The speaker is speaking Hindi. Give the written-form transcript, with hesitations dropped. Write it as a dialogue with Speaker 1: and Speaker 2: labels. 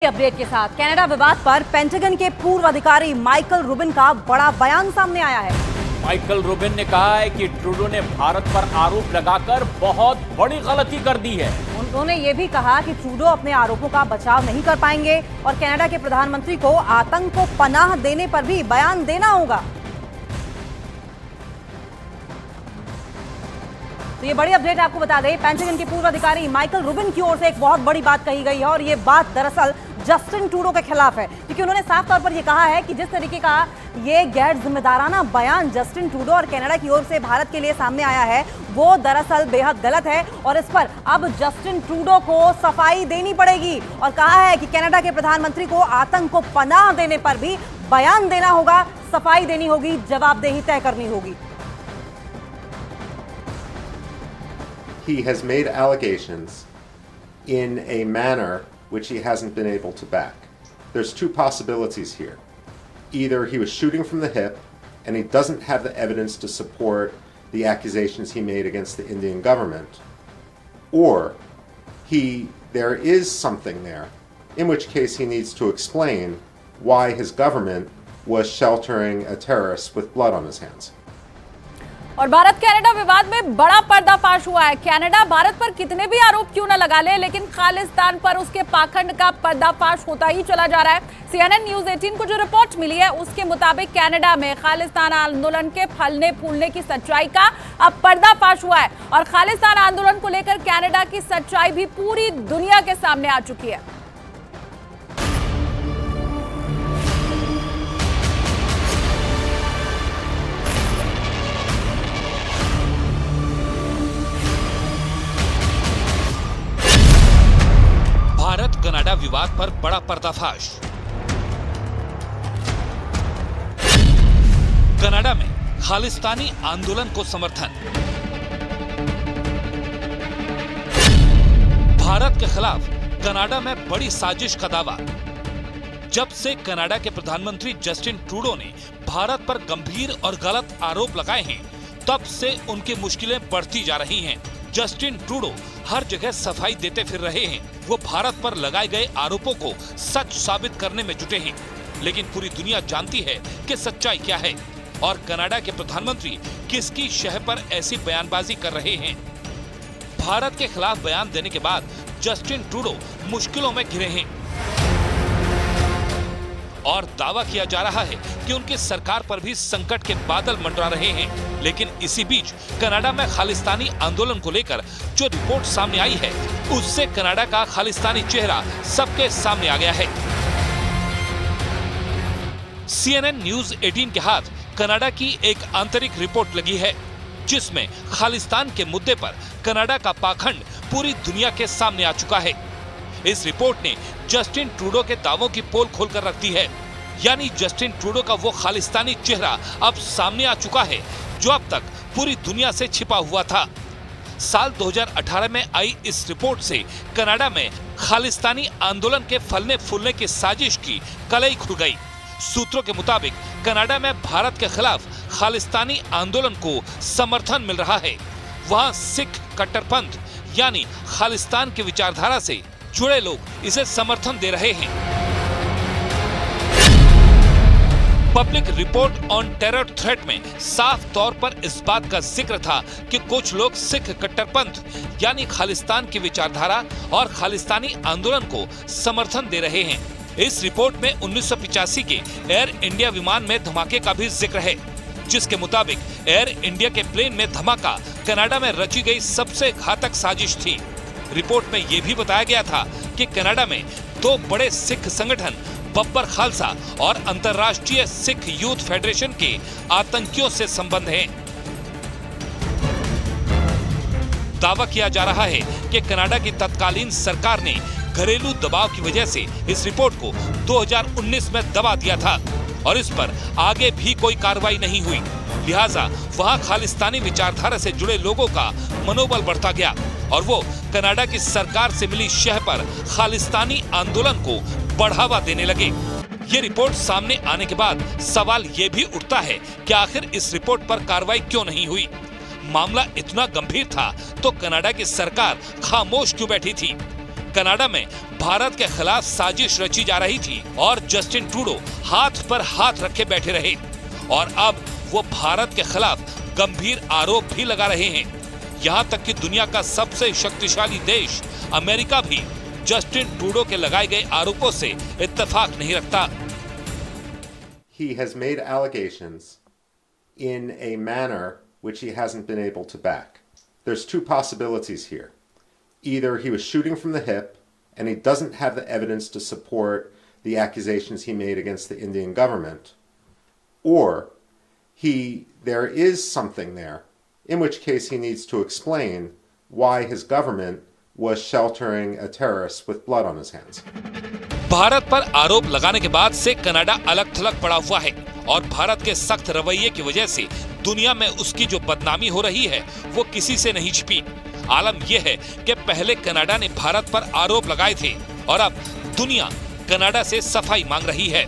Speaker 1: अपडेट के साथ कनाडा विवाद पर पेंटागन के पूर्व अधिकारी माइकल रूबिन का बड़ा बयान सामने आया है।
Speaker 2: माइकल रूबिन ने कहा है कि ट्रूडो ने भारत पर आरोप लगाकर बहुत बड़ी गलती कर दी है।
Speaker 1: उन्होंने ये भी कहा कि ट्रूडो अपने आरोपों का बचाव नहीं कर पाएंगे और कनाडा के प्रधानमंत्री को आतंक को पनाह देने पर भी बयान देना होगा। तो ये बड़ी अपडेट आपको बता दें, पेंटागन के पूर्व अधिकारी माइकल रूबिन की ओर से एक बहुत बड़ी बात कही गई है और ये बात दरअसल जस्टिन ट्रूडो के खिलाफ है, क्योंकि उन्होंने साफ तौर पर यह कहा है कि जिस तरीके का ये गैर जिम्मेदाराना बयान जस्टिन ट्रूडो और कनाडा की ओर से भारत के लिए सामने आया है वो दरअसल बेहद गलत है और इस पर अब जस्टिन ट्रूडो को सफाई देनी पड़ेगी और कहा है कि कनाडा के प्रधानमंत्री को आतंक को पनाह देने पर भी बयान देना होगा, सफाई देनी होगी, जवाबदेही तय करनी होगी।
Speaker 3: He has made allegations in a manner which he hasn't been able to back. There's two possibilities here. Either he was shooting from the hip and he doesn't have the evidence to support the accusations he made against the Indian government, or there is something there, in which case he needs to explain why his government was sheltering a terrorist with blood on his hands.
Speaker 4: और भारत कनाडा विवाद में बड़ा पर्दाफाश हुआ है। कनाडा भारत पर कितने भी आरोप क्यों न लगा ले, लेकिन खालिस्तान पर उसके पाखंड का पर्दाफाश होता ही चला जा रहा है। CNN न्यूज 18 को जो रिपोर्ट मिली है उसके मुताबिक कनाडा में खालिस्तान आंदोलन के फलने फूलने की सच्चाई का अब पर्दाफाश हुआ है और खालिस्तान आंदोलन को लेकर कनाडा की सच्चाई भी पूरी दुनिया के सामने आ चुकी है।
Speaker 5: भारत कनाडा विवाद पर बड़ा पर्दाफाश। कनाडा में खालिस्तानी आंदोलन को समर्थन। भारत के खिलाफ कनाडा में बड़ी साजिश का दावा। जब से कनाडा के प्रधानमंत्री जस्टिन ट्रूडो ने भारत पर गंभीर और गलत आरोप लगाए हैं, तब से उनकी मुश्किलें बढ़ती जा रही हैं। जस्टिन ट्रूडो हर जगह सफाई देते फिर रहे हैं। वो भारत पर लगाए गए आरोपों को सच साबित करने में जुटे हैं, लेकिन पूरी दुनिया जानती है कि सच्चाई क्या है और कनाडा के प्रधानमंत्री किसकी शह पर ऐसी बयानबाजी कर रहे हैं। भारत के खिलाफ बयान देने के बाद जस्टिन ट्रूडो मुश्किलों में घिरे हैं और दावा किया जा रहा है कि उनकी सरकार पर भी संकट के बादल मंडरा रहे हैं। लेकिन इसी बीच कनाडा में खालिस्तानी आंदोलन को लेकर जो रिपोर्ट सामने आई है उससे कनाडा का खालिस्तानी चेहरा सबके सामने आ गया है। CNN न्यूज 18 के हाथ कनाडा की एक आंतरिक रिपोर्ट लगी है, जिसमें खालिस्तान के मुद्दे पर कनाडा का पाखंड पूरी दुनिया के सामने आ चुका है। इस रिपोर्ट ने जस्टिन ट्रूडो के दावों की पोल खोलकर रख दी है, यानी जस्टिन ट्रूडो का वो खालिस्तानी चेहरा अब सामने आ चुका है जो अब तक पूरी दुनिया से छिपा हुआ था। साल 2018 में आई इस रिपोर्ट से कनाडा में खालिस्तानी आंदोलन के फलने फूलने की साजिश की कलई खुल गई। सूत्रों के मुताबिक कनाडा में भारत के खिलाफ खालिस्तानी आंदोलन को समर्थन मिल रहा है। वहां सिख कट्टरपंथ यानी खालिस्तान की विचारधारा से जुड़े लोग इसे समर्थन दे रहे हैं। Public report on terror threat में साफ तौर पर इस बात का जिक्र था कि कुछ लोग सिख कट्टरपंथ यानी खालिस्तान की विचारधारा और खालिस्तानी आंदोलन को समर्थन दे रहे हैं। इस रिपोर्ट में 1985 के एयर इंडिया विमान में धमाके का भी जिक्र है, जिसके मुताबिक एयर इंडिया के प्लेन में धमाका कनाडा में रची गई सबसे घातक साजिश थी। रिपोर्ट में यह भी बताया गया था कि कनाडा में दो बड़े सिख संगठन बब्बर खालसा और अंतर्राष्ट्रीय सिख यूथ फेडरेशन के आतंकियों से संबंध है। दावा किया जा रहा है कि कनाडा की तत्कालीन सरकार ने घरेलू दबाव की वजह से इस रिपोर्ट को 2019 में दबा दिया था और इस पर आगे भी कोई कार्रवाई नहीं हुई। लिहाजा वहां खालिस्तानी विचारधारा से जुड़े लोगों का मनोबल बढ़ता गया और वो कनाडा की सरकार से मिली शह पर खालिस्तानी आंदोलन को बढ़ावा देने लगे। ये रिपोर्ट सामने आने के बाद सवाल ये भी उठता है कि आखिर इस रिपोर्ट पर कार्रवाई क्यों नहीं हुई। मामला इतना गंभीर था तो कनाडा की सरकार खामोश क्यों बैठी थी। कनाडा में भारत के खिलाफ साजिश रची जा रही थी और जस्टिन ट्रूडो हाथ पर हाथ रखे बैठे रहे और अब वो भारत के खिलाफ गंभीर आरोप भी लगा रहे हैं। यहाँ तक कि दुनिया का सबसे शक्तिशाली देश अमेरिका भी जस्टिन ट्रूडो के लगाए गए आरोपों से इत्तेफाक नहीं रखता।
Speaker 3: He has made allegations in a manner which he hasn't been able to back. There's two possibilities here. Either he was shooting from the hip and he doesn't have the evidence to support the accusations he made against the Indian government, or there is something there, in which case he needs to explain why his government was sheltering a terrorist with blood on his hands.
Speaker 5: Bharat पर आरोप लगाने के बाद से कनाडा अलग थलग पड़ा हुआ है और भारत के सख्त रवैये की वजह से दुनिया में उसकी जो बदनामी हो रही है वो किसी से नहीं छिपी। आलम यह है कि पहले कनाडा ने भारत पर आरोप लगाए थे और अब दुनिया कनाडा से सफाई मांग रही है।